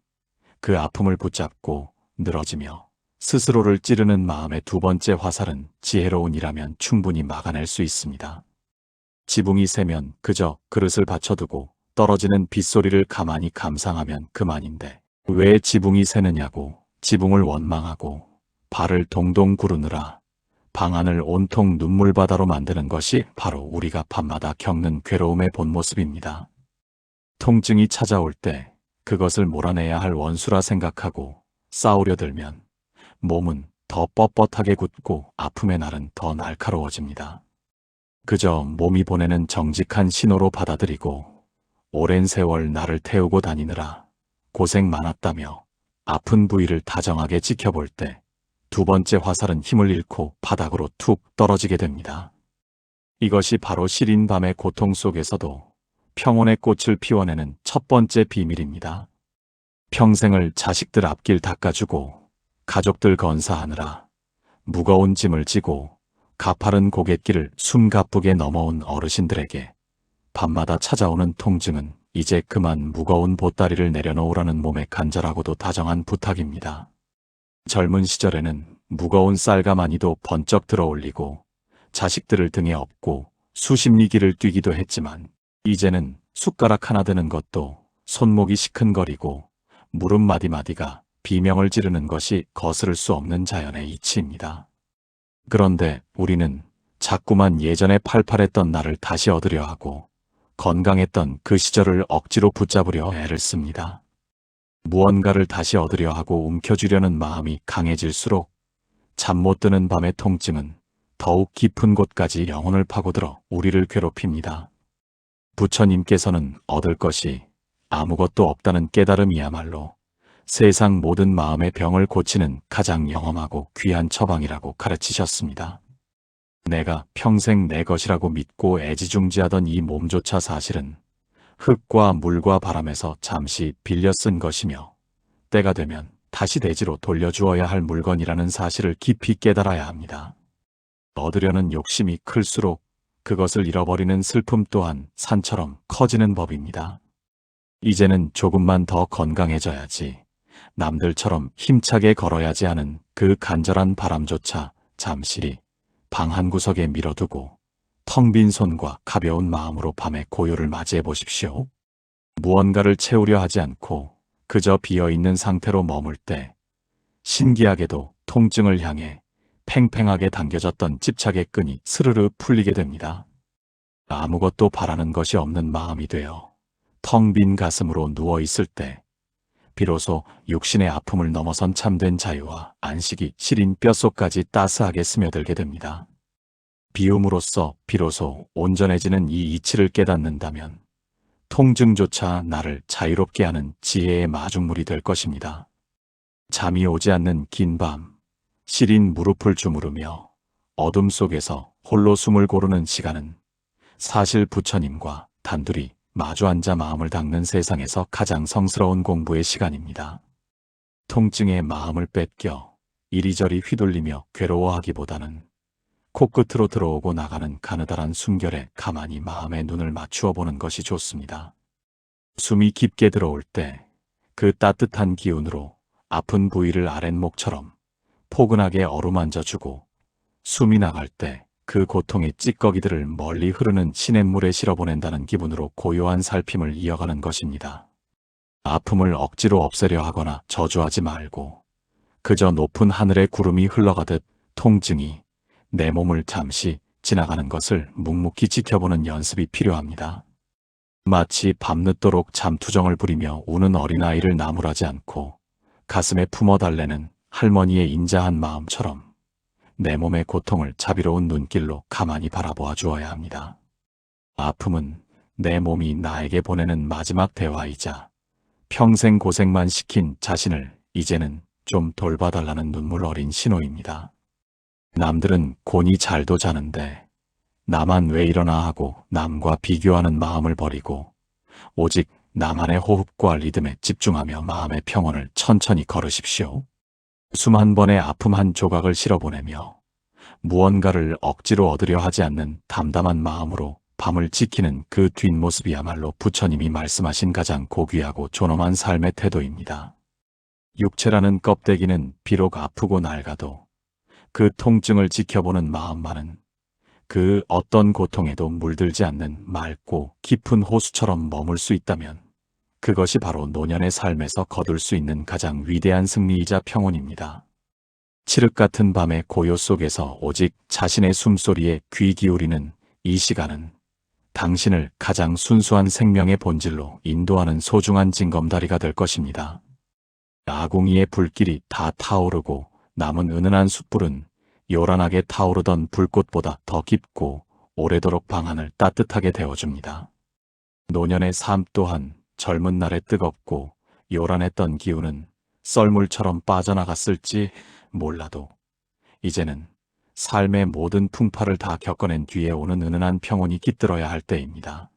그 아픔을 붙잡고 늘어지며 스스로를 찌르는 마음의 두 번째 화살은 지혜로운 이라면 충분히 막아낼 수 있습니다. 지붕이 새면 그저 그릇을 받쳐두고 떨어지는 빗소리를 가만히 감상하면 그만인데 왜 지붕이 새느냐고 지붕을 원망하고 발을 동동 구르느라 방 안을 온통 눈물바다로 만드는 것이 바로 우리가 밤마다 겪는 괴로움의 본 모습입니다. 통증이 찾아올 때 그것을 몰아내야 할 원수라 생각하고 싸우려 들면 몸은 더 뻣뻣하게 굳고 아픔의 날은 더 날카로워집니다. 그저 몸이 보내는 정직한 신호로 받아들이고 오랜 세월 나를 태우고 다니느라 고생 많았다며 아픈 부위를 다정하게 지켜볼 때 두 번째 화살은 힘을 잃고 바닥으로 툭 떨어지게 됩니다. 이것이 바로 시린 밤의 고통 속에서도 평온의 꽃을 피워내는 첫 번째 비밀입니다. 평생을 자식들 앞길 닦아주고 가족들 건사하느라 무거운 짐을 지고 가파른 고갯길을 숨가쁘게 넘어온 어르신들에게 밤마다 찾아오는 통증은 이제 그만 무거운 보따리를 내려놓으라는 몸의 간절하고도 다정한 부탁입니다. 젊은 시절에는 무거운 쌀가마니도 번쩍 들어올리고 자식들을 등에 업고 수십 리 길을 뛰기도 했지만 이제는 숟가락 하나 드는 것도 손목이 시큰거리고 무릎 마디마디가 비명을 지르는 것이 거스를 수 없는 자연의 이치입니다. 그런데 우리는 자꾸만 예전에 팔팔했던 나를 다시 얻으려 하고 건강했던 그 시절을 억지로 붙잡으려 애를 씁니다. 무언가를 다시 얻으려 하고 움켜쥐려는 마음이 강해질수록 잠 못 드는 밤의 통증은 더욱 깊은 곳까지 영혼을 파고들어 우리를 괴롭힙니다. 부처님께서는 얻을 것이 아무것도 없다는 깨달음이야말로 세상 모든 마음의 병을 고치는 가장 영험하고 귀한 처방이라고 가르치셨습니다. 내가 평생 내 것이라고 믿고 애지중지하던 이 몸조차 사실은 흙과 물과 바람에서 잠시 빌려 쓴 것이며 때가 되면 다시 대지로 돌려주어야 할 물건이라는 사실을 깊이 깨달아야 합니다. 얻으려는 욕심이 클수록 그것을 잃어버리는 슬픔 또한 산처럼 커지는 법입니다. 이제는 조금만 더 건강해져야지, 남들처럼 힘차게 걸어야지 하는 그 간절한 바람조차 잠시 방 한구석에 밀어두고 텅 빈 손과 가벼운 마음으로 밤의 고요를 맞이해 보십시오. 무언가를 채우려 하지 않고 그저 비어있는 상태로 머물 때 신기하게도 통증을 향해 팽팽하게 당겨졌던 집착의 끈이 스르르 풀리게 됩니다. 아무것도 바라는 것이 없는 마음이 되어 텅 빈 가슴으로 누워있을 때 비로소 육신의 아픔을 넘어선 참된 자유와 안식이 시린 뼛속까지 따스하게 스며들게 됩니다. 비움으로써 비로소 온전해지는 이 이치를 깨닫는다면 통증조차 나를 자유롭게 하는 지혜의 마중물이 될 것입니다. 잠이 오지 않는 긴 밤, 시린 무릎을 주무르며 어둠 속에서 홀로 숨을 고르는 시간은 사실 부처님과 단둘이 마주 앉아 마음을 닦는 세상에서 가장 성스러운 공부의 시간입니다. 통증에 마음을 뺏겨 이리저리 휘둘리며 괴로워하기보다는 코끝으로 들어오고 나가는 가느다란 숨결에 가만히 마음의 눈을 맞추어 보는 것이 좋습니다. 숨이 깊게 들어올 때 그 따뜻한 기운으로 아픈 부위를 아랫목처럼 포근하게 어루만져 주고, 숨이 나갈 때 그 고통의 찌꺼기들을 멀리 흐르는 시냇물에 실어보낸다는 기분으로 고요한 살핌을 이어가는 것입니다. 아픔을 억지로 없애려 하거나 저주하지 말고 그저 높은 하늘의 구름이 흘러가듯 통증이 내 몸을 잠시 지나가는 것을 묵묵히 지켜보는 연습이 필요합니다. 마치 밤늦도록 잠투정을 부리며 우는 어린아이를 나무라지 않고 가슴에 품어달래는 할머니의 인자한 마음처럼 내 몸의 고통을 자비로운 눈길로 가만히 바라보아 주어야 합니다. 아픔은 내 몸이 나에게 보내는 마지막 대화이자 평생 고생만 시킨 자신을 이제는 좀 돌봐달라는 눈물 어린 신호입니다. 남들은 곤히 잘도 자는데 나만 왜 이러나 하고 남과 비교하는 마음을 버리고 오직 나만의 호흡과 리듬에 집중하며 마음의 평온을 천천히 걸으십시오. 숨 한 번에 아픔 한 조각을 실어보내며 무언가를 억지로 얻으려 하지 않는 담담한 마음으로 밤을 지키는 그 뒷모습이야말로 부처님이 말씀하신 가장 고귀하고 존엄한 삶의 태도입니다. 육체라는 껍데기는 비록 아프고 낡아도 그 통증을 지켜보는 마음만은 그 어떤 고통에도 물들지 않는 맑고 깊은 호수처럼 머물 수 있다면 그것이 바로 노년의 삶에서 거둘 수 있는 가장 위대한 승리이자 평온입니다. 칠흑 같은 밤의 고요 속에서 오직 자신의 숨소리에 귀 기울이는 이 시간은 당신을 가장 순수한 생명의 본질로 인도하는 소중한 징검다리가 될 것입니다. 아궁이의 불길이 다 타오르고 남은 은은한 숯불은 요란하게 타오르던 불꽃보다 더 깊고 오래도록 방안을 따뜻하게 데워줍니다. 노년의 삶 또한 젊은 날의 뜨겁고 요란했던 기운은 썰물처럼 빠져나갔을지 몰라도 이제는 삶의 모든 풍파를 다 겪어낸 뒤에 오는 은은한 평온이 깃들어야 할 때입니다.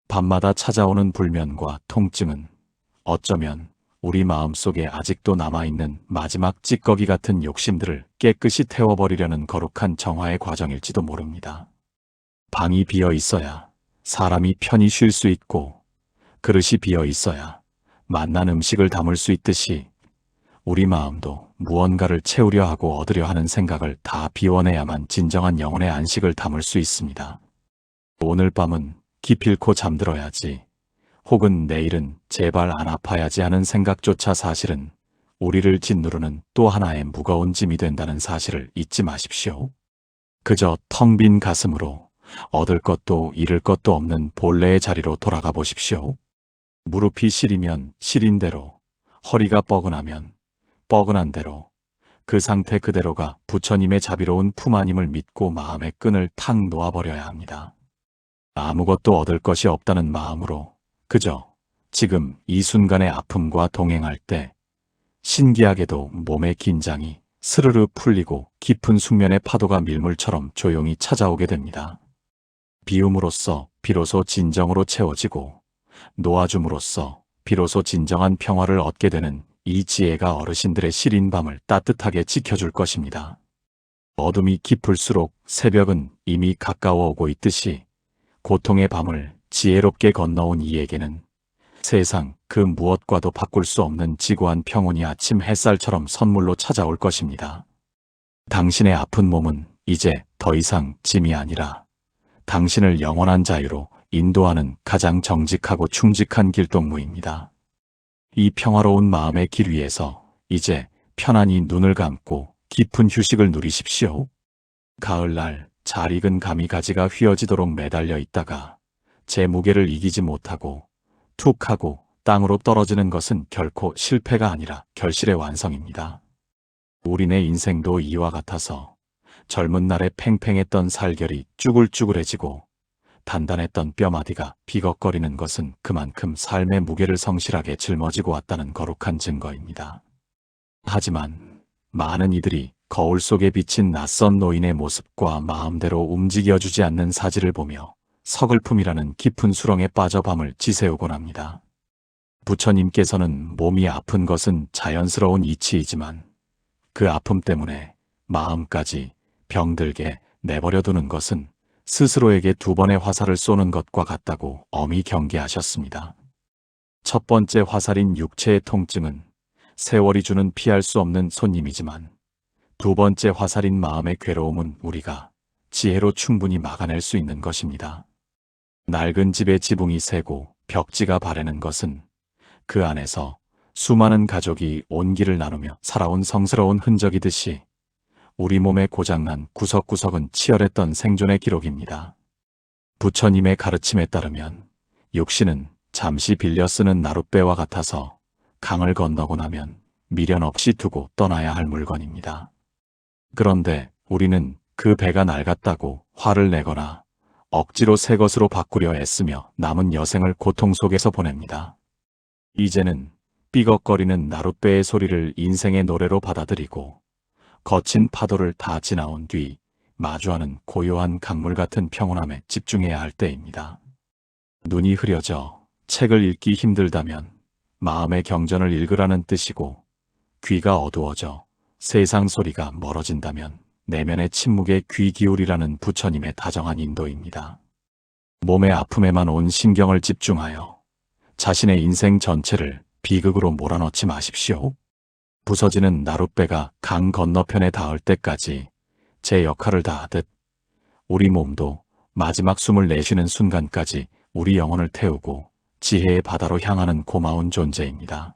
밤마다 찾아오는 불면과 통증은 어쩌면 우리 마음속에 아직도 남아있는 마지막 찌꺼기 같은 욕심들을 깨끗이 태워버리려는 거룩한 정화의 과정일지도 모릅니다. 방이 비어 있어야 사람이 편히 쉴 수 있고 그릇이 비어 있어야 맛난 음식을 담을 수 있듯이 우리 마음도 무언가를 채우려 하고 얻으려 하는 생각을 다 비워내야만 진정한 영혼의 안식을 담을 수 있습니다. 오늘 밤은 기필코 잠들어야지, 혹은 내일은 제발 안 아파야지 하는 생각조차 사실은 우리를 짓누르는 또 하나의 무거운 짐이 된다는 사실을 잊지 마십시오. 그저 텅 빈 가슴으로 얻을 것도 잃을 것도 없는 본래의 자리로 돌아가 보십시오. 무릎이 시리면 시린 대로, 허리가 뻐근하면 뻐근한 대로, 그 상태 그대로가 부처님의 자비로운 품 아님을 믿고 마음의 끈을 탁 놓아버려야 합니다. 아무것도 얻을 것이 없다는 마음으로 그저 지금 이 순간의 아픔과 동행할 때 신기하게도 몸의 긴장이 스르르 풀리고 깊은 숙면의 파도가 밀물처럼 조용히 찾아오게 됩니다. 비움으로써 비로소 진정으로 채워지고 놓아줌으로써 비로소 진정한 평화를 얻게 되는 이 지혜가 어르신들의 시린 밤을 따뜻하게 지켜줄 것입니다. 어둠이 깊을수록 새벽은 이미 가까워 오고 있듯이 고통의 밤을 지혜롭게 건너온 이에게는 세상 그 무엇과도 바꿀 수 없는 지고한 평온이 아침 햇살처럼 선물로 찾아올 것입니다. 당신의 아픈 몸은 이제 더 이상 짐이 아니라 당신을 영원한 자유로 인도하는 가장 정직하고 충직한 길동무입니다. 이 평화로운 마음의 길 위에서 이제 편안히 눈을 감고 깊은 휴식을 누리십시오. 가을날 잘 익은 가미가지가 휘어지도록 매달려 있다가 제 무게를 이기지 못하고 툭 하고 땅으로 떨어지는 것은 결코 실패가 아니라 결실의 완성입니다. 우리네 인생도 이와 같아서 젊은 날에 팽팽했던 살결이 쭈글쭈글해지고 단단했던 뼈마디가 비걱거리는 것은 그만큼 삶의 무게를 성실하게 짊어지고 왔다는 거룩한 증거입니다. 하지만 많은 이들이 거울 속에 비친 낯선 노인의 모습과 마음대로 움직여주지 않는 사지를 보며 서글픔이라는 깊은 수렁에 빠져 밤을 지새우곤 합니다. 부처님께서는 몸이 아픈 것은 자연스러운 이치이지만 그 아픔 때문에 마음까지 병들게 내버려두는 것은 스스로에게 두 번의 화살을 쏘는 것과 같다고 엄히 경계하셨습니다. 첫 번째 화살인 육체의 통증은 세월이 주는 피할 수 없는 손님이지만 두 번째 화살인 마음의 괴로움은 우리가 지혜로 충분히 막아낼 수 있는 것입니다. 낡은 집의 지붕이 새고 벽지가 바래는 것은 그 안에서 수많은 가족이 온기를 나누며 살아온 성스러운 흔적이듯이 우리 몸에 고장난 구석구석은 치열했던 생존의 기록입니다. 부처님의 가르침에 따르면 육신은 잠시 빌려 쓰는 나룻배와 같아서 강을 건너고 나면 미련 없이 두고 떠나야 할 물건입니다. 그런데 우리는 그 배가 낡았다고 화를 내거나 억지로 새 것으로 바꾸려 애쓰며 남은 여생을 고통 속에서 보냅니다. 이제는 삐걱거리는 나룻배의 소리를 인생의 노래로 받아들이고 거친 파도를 다 지나온 뒤 마주하는 고요한 강물 같은 평온함에 집중해야 할 때입니다. 눈이 흐려져 책을 읽기 힘들다면 마음의 경전을 읽으라는 뜻이고, 귀가 어두워져 세상 소리가 멀어진다면 내면의 침묵에 귀 기울이라는 부처님의 다정한 인도입니다. 몸의 아픔에만 온 신경을 집중하여 자신의 인생 전체를 비극으로 몰아넣지 마십시오. 부서지는 나룻배가 강 건너편에 닿을 때까지 제 역할을 다하듯 우리 몸도 마지막 숨을 내쉬는 순간까지 우리 영혼을 태우고 지혜의 바다로 향하는 고마운 존재입니다.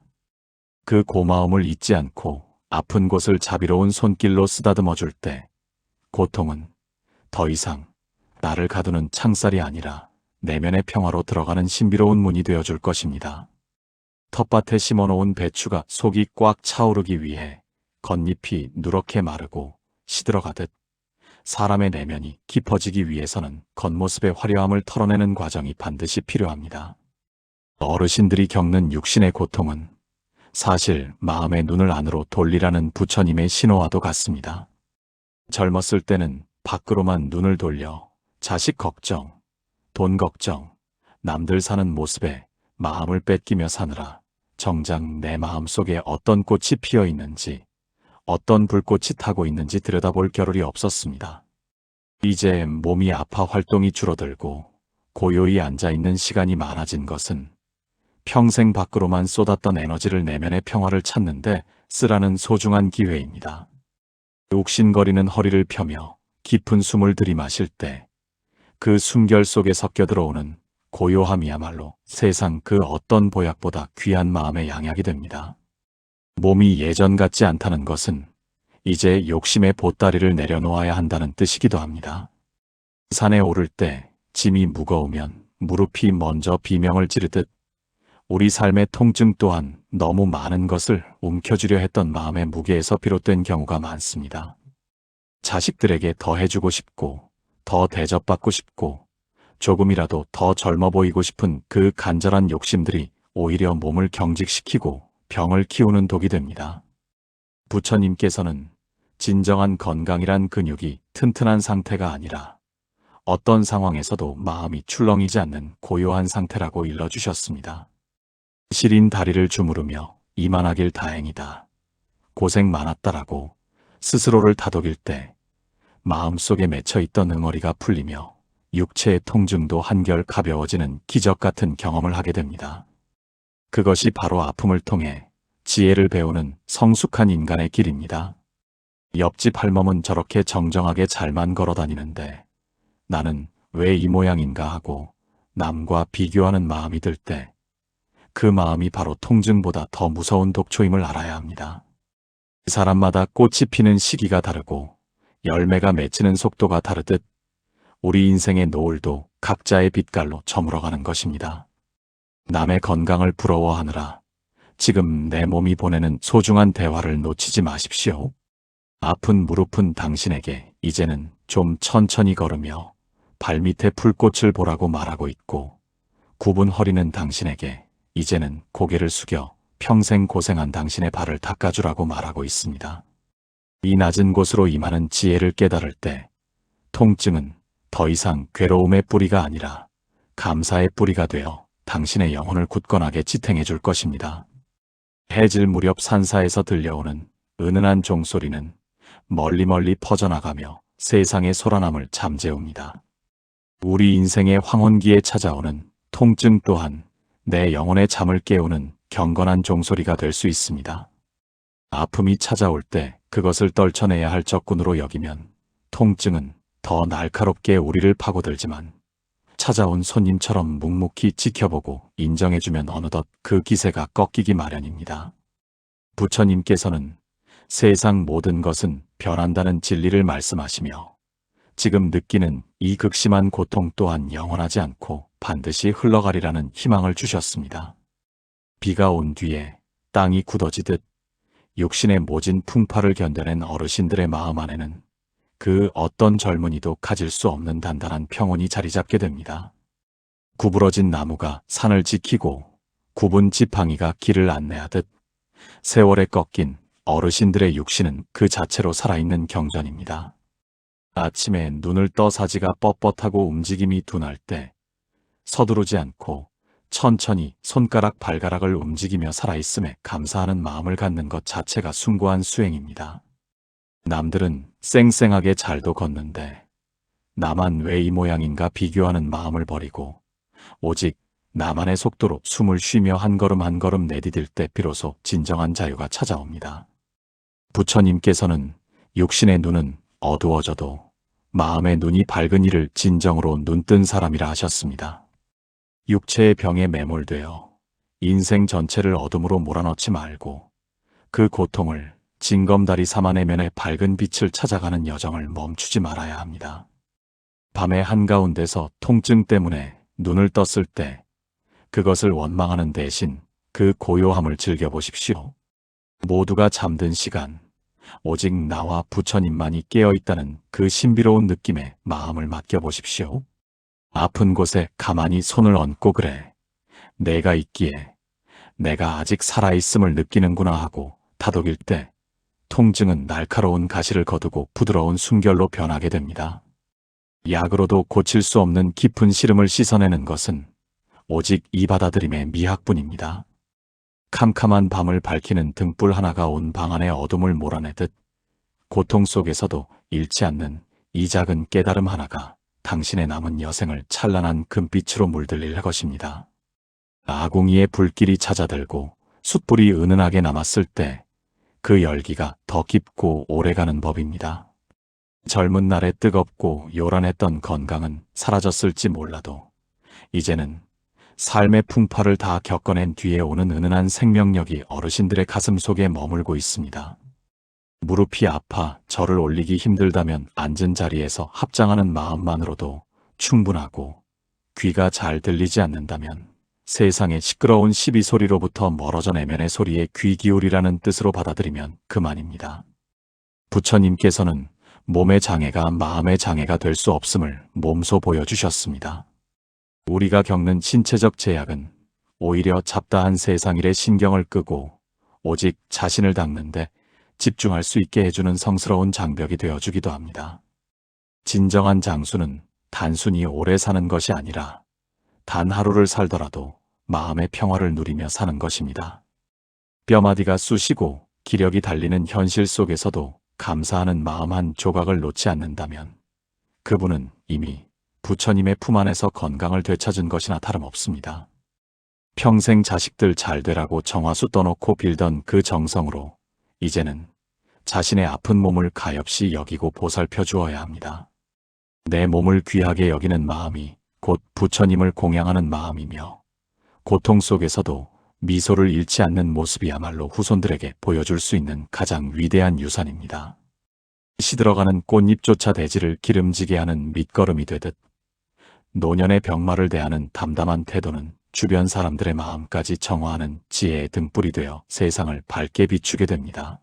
그 고마움을 잊지 않고 아픈 곳을 자비로운 손길로 쓰다듬어 줄 때 고통은 더 이상 나를 가두는 창살이 아니라 내면의 평화로 들어가는 신비로운 문이 되어줄 것입니다. 텃밭에 심어놓은 배추가 속이 꽉 차오르기 위해 겉잎이 누렇게 마르고 시들어가듯 사람의 내면이 깊어지기 위해서는 겉모습의 화려함을 털어내는 과정이 반드시 필요합니다. 어르신들이 겪는 육신의 고통은 사실 마음의 눈을 안으로 돌리라는 부처님의 신호와도 같습니다. 젊었을 때는 밖으로만 눈을 돌려 자식 걱정, 돈 걱정, 남들 사는 모습에 마음을 뺏기며 사느라 정작 내 마음 속에 어떤 꽃이 피어 있는지, 어떤 불꽃이 타고 있는지 들여다볼 겨를이 없었습니다. 이제 몸이 아파 활동이 줄어들고 고요히 앉아있는 시간이 많아진 것은 평생 밖으로만 쏟았던 에너지를 내면의 평화를 찾는데 쓰라는 소중한 기회입니다. 욱신거리는 허리를 펴며 깊은 숨을 들이마실 때 그 숨결 속에 섞여 들어오는 고요함이야말로 세상 그 어떤 보약보다 귀한 마음의 양약이 됩니다. 몸이 예전 같지 않다는 것은 이제 욕심의 보따리를 내려놓아야 한다는 뜻이기도 합니다. 산에 오를 때 짐이 무거우면 무릎이 먼저 비명을 지르듯 우리 삶의 통증 또한 너무 많은 것을 움켜쥐려 했던 마음의 무게에서 비롯된 경우가 많습니다. 자식들에게 더 해주고 싶고, 더 대접받고 싶고, 조금이라도 더 젊어 보이고 싶은 그 간절한 욕심들이 오히려 몸을 경직시키고 병을 키우는 독이 됩니다. 부처님께서는 진정한 건강이란 근육이 튼튼한 상태가 아니라 어떤 상황에서도 마음이 출렁이지 않는 고요한 상태라고 일러주셨습니다. 시린 다리를 주무르며 이만하길 다행이다. 고생 많았다라고 스스로를 다독일 때 마음속에 맺혀있던 응어리가 풀리며 육체의 통증도 한결 가벼워지는 기적 같은 경험을 하게 됩니다. 그것이 바로 아픔을 통해 지혜를 배우는 성숙한 인간의 길입니다. 옆집 할멈은 저렇게 정정하게 잘만 걸어다니는데 나는 왜 이 모양인가 하고 남과 비교하는 마음이 들 때 그 마음이 바로 통증보다 더 무서운 독초임을 알아야 합니다. 사람마다 꽃이 피는 시기가 다르고 열매가 맺히는 속도가 다르듯 우리 인생의 노을도 각자의 빛깔로 저물어가는 것입니다. 남의 건강을 부러워하느라 지금 내 몸이 보내는 소중한 대화를 놓치지 마십시오. 아픈 무릎은 당신에게 이제는 좀 천천히 걸으며 발밑에 풀꽃을 보라고 말하고 있고, 굽은 허리는 당신에게 이제는 고개를 숙여 평생 고생한 당신의 발을 닦아주라고 말하고 있습니다. 이 낮은 곳으로 임하는 지혜를 깨달을 때 통증은 더 이상 괴로움의 뿌리가 아니라 감사의 뿌리가 되어 당신의 영혼을 굳건하게 지탱해 줄 것입니다. 해질 무렵 산사에서 들려오는 은은한 종소리는 멀리 퍼져나가며 세상의 소란함을 잠재웁니다. 우리 인생의 황혼기에 찾아오는 통증 또한 내 영혼의 잠을 깨우는 경건한 종소리가 될 수 있습니다. 아픔이 찾아올 때 그것을 떨쳐내야 할 적군으로 여기면 통증은 더 날카롭게 우리를 파고들지만 찾아온 손님처럼 묵묵히 지켜보고 인정해주면 어느덧 그 기세가 꺾이기 마련입니다. 부처님께서는 세상 모든 것은 변한다는 진리를 말씀하시며 지금 느끼는 이 극심한 고통 또한 영원하지 않고 반드시 흘러가리라는 희망을 주셨습니다. 비가 온 뒤에 땅이 굳어지듯 육신의 모진 풍파를 견뎌낸 어르신들의 마음 안에는 그 어떤 젊은이도 가질 수 없는 단단한 평온이 자리 잡게 됩니다. 구부러진 나무가 산을 지키고 굽은 지팡이가 길을 안내하듯 세월에 꺾인 어르신들의 육신은 그 자체로 살아있는 경전입니다. 아침에 눈을 떠 사지가 뻣뻣하고 움직임이 둔할 때 서두르지 않고 천천히 손가락 발가락을 움직이며 살아있음에 감사하는 마음을 갖는 것 자체가 숭고한 수행입니다. 남들은 쌩쌩하게 잘도 걷는데 나만 왜 이 모양인가 비교하는 마음을 버리고 오직 나만의 속도로 숨을 쉬며 한 걸음 한 걸음 내디딜 때 비로소 진정한 자유가 찾아옵니다. 부처님께서는 육신의 눈은 어두워져도 마음의 눈이 밝은 이를 진정으로 눈뜬 사람이라 하셨습니다. 육체의 병에 매몰되어 인생 전체를 어둠으로 몰아넣지 말고 그 고통을 징검다리 삼아 내면의 밝은 빛을 찾아가는 여정을 멈추지 말아야 합니다. 밤의 한가운데서 통증 때문에 눈을 떴을 때 그것을 원망하는 대신 그 고요함을 즐겨보십시오. 모두가 잠든 시간, 오직 나와 부처님만이 깨어있다는 그 신비로운 느낌에 마음을 맡겨보십시오. 아픈 곳에 가만히 손을 얹고 그래, 내가 있기에 내가 아직 살아있음을 느끼는구나 하고 다독일 때 통증은 날카로운 가시를 거두고 부드러운 숨결로 변하게 됩니다. 약으로도 고칠 수 없는 깊은 시름을 씻어내는 것은 오직 이 받아들임의 미학뿐입니다. 캄캄한 밤을 밝히는 등불 하나가 온 방 안의 어둠을 몰아내듯 고통 속에서도 잃지 않는 이 작은 깨달음 하나가 당신의 남은 여생을 찬란한 금빛으로 물들일 것입니다. 아궁이의 불길이 찾아들고 숯불이 은은하게 남았을 때 그 열기가 더 깊고 오래가는 법입니다. 젊은 날에 뜨겁고 요란했던 건강은 사라졌을지 몰라도 이제는 삶의 풍파를 다 겪어낸 뒤에 오는 은은한 생명력이 어르신들의 가슴 속에 머물고 있습니다. 무릎이 아파 절을 올리기 힘들다면 앉은 자리에서 합장하는 마음만으로도 충분하고, 귀가 잘 들리지 않는다면 세상의 시끄러운 시비소리로부터 멀어져 내면의 소리에 귀 기울이라는 뜻으로 받아들이면 그만입니다. 부처님께서는 몸의 장애가 마음의 장애가 될 수 없음을 몸소 보여주셨습니다. 우리가 겪는 신체적 제약은 오히려 잡다한 세상일에 신경을 끄고 오직 자신을 닦는데 집중할 수 있게 해주는 성스러운 장벽이 되어주기도 합니다. 진정한 장수는 단순히 오래 사는 것이 아니라 단 하루를 살더라도 마음의 평화를 누리며 사는 것입니다. 뼈마디가 쑤시고 기력이 달리는 현실 속에서도 감사하는 마음 한 조각을 놓지 않는다면 그분은 이미 부처님의 품 안에서 건강을 되찾은 것이나 다름없습니다. 평생 자식들 잘 되라고 정화수 떠놓고 빌던 그 정성으로 이제는 자신의 아픈 몸을 가엾이 여기고 보살펴 주어야 합니다. 내 몸을 귀하게 여기는 마음이 곧 부처님을 공양하는 마음이며, 고통 속에서도 미소를 잃지 않는 모습이야말로 후손들에게 보여줄 수 있는 가장 위대한 유산입니다. 시들어가는 꽃잎조차 대지를 기름지게 하는 밑거름이 되듯 노년의 병마를 대하는 담담한 태도는 주변 사람들의 마음까지 정화하는 지혜의 등불이 되어 세상을 밝게 비추게 됩니다.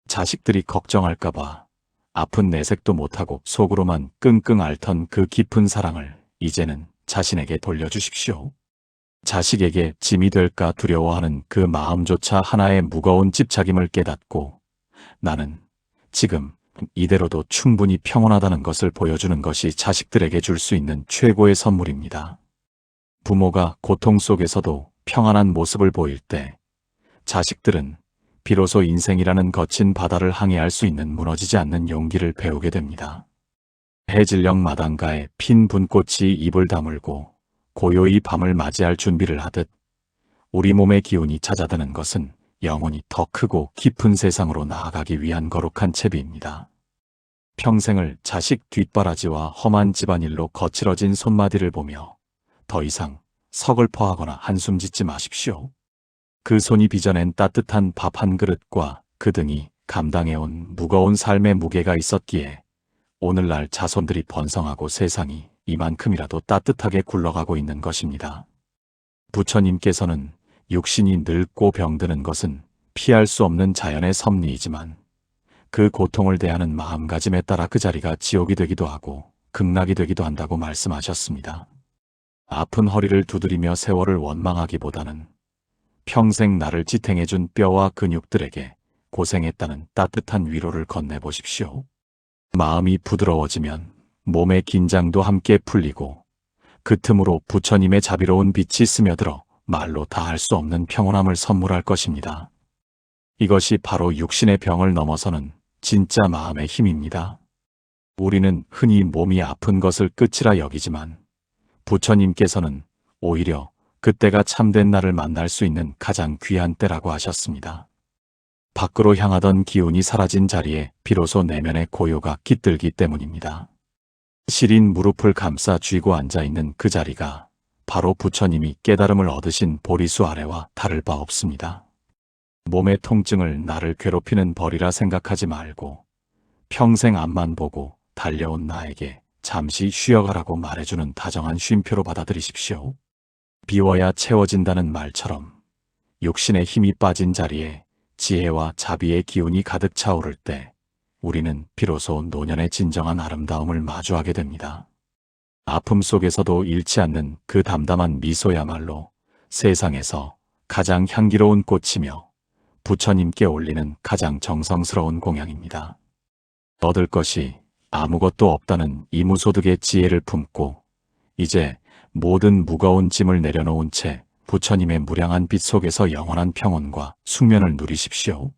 자식들이 걱정할까봐 아픈 내색도 못하고 속으로만 끙끙 앓던 그 깊은 사랑을 이제는 자신에게 돌려주십시오. 자식에게 짐이 될까 두려워하는 그 마음조차 하나의 무거운 집착임을 깨닫고 나는 지금 이대로도 충분히 평온하다는 것을 보여주는 것이 자식들에게 줄 수 있는 최고의 선물입니다. 부모가 고통 속에서도 평안한 모습을 보일 때 자식들은 비로소 인생이라는 거친 바다를 항해할 수 있는 무너지지 않는 용기를 배우게 됩니다. 해질녘 마당가에 핀 분꽃이 입을 다물고 고요히 밤을 맞이할 준비를 하듯 우리 몸의 기운이 찾아드는 것은 영원히 더 크고 깊은 세상으로 나아가기 위한 거룩한 채비입니다. 평생을 자식 뒷바라지와 험한 집안일로 거칠어진 손마디를 보며 더 이상 서글퍼하거나 한숨 짓지 마십시오. 그 손이 빚어낸 따뜻한 밥 한 그릇과 그 등이 감당해온 무거운 삶의 무게가 있었기에 오늘날 자손들이 번성하고 세상이 이만큼이라도 따뜻하게 굴러가고 있는 것입니다. 부처님께서는 육신이 늙고 병드는 것은 피할 수 없는 자연의 섭리이지만 그 고통을 대하는 마음가짐에 따라 그 자리가 지옥이 되기도 하고 극락이 되기도 한다고 말씀하셨습니다. 아픈 허리를 두드리며 세월을 원망하기보다는 평생 나를 지탱해준 뼈와 근육들에게 고생했다는 따뜻한 위로를 건네보십시오. 마음이 부드러워지면 몸의 긴장도 함께 풀리고 그 틈으로 부처님의 자비로운 빛이 스며들어 말로 다 할 수 없는 평온함을 선물할 것입니다. 이것이 바로 육신의 병을 넘어서는 진짜 마음의 힘입니다. 우리는 흔히 몸이 아픈 것을 끝이라 여기지만 부처님께서는 오히려 그때가 참된 나를 만날 수 있는 가장 귀한 때라고 하셨습니다. 밖으로 향하던 기운이 사라진 자리에 비로소 내면의 고요가 깃들기 때문입니다. 시린 무릎을 감싸 쥐고 앉아있는 그 자리가 바로 부처님이 깨달음을 얻으신 보리수 아래와 다를 바 없습니다. 몸의 통증을 나를 괴롭히는 벌이라 생각하지 말고 평생 앞만 보고 달려온 나에게 잠시 쉬어가라고 말해주는 다정한 쉼표로 받아들이십시오. 비워야 채워진다는 말처럼 육신의 힘이 빠진 자리에 지혜와 자비의 기운이 가득 차오를 때 우리는 비로소 노년의 진정한 아름다움을 마주하게 됩니다. 아픔 속에서도 잃지 않는 그 담담한 미소야말로 세상에서 가장 향기로운 꽃이며 부처님께 올리는 가장 정성스러운 공양입니다. 얻을 것이 아무것도 없다는 이무소득의 지혜를 품고 이제 모든 무거운 짐을 내려놓은 채 부처님의 무량한 빛 속에서 영원한 평온과 숙면을 누리십시오.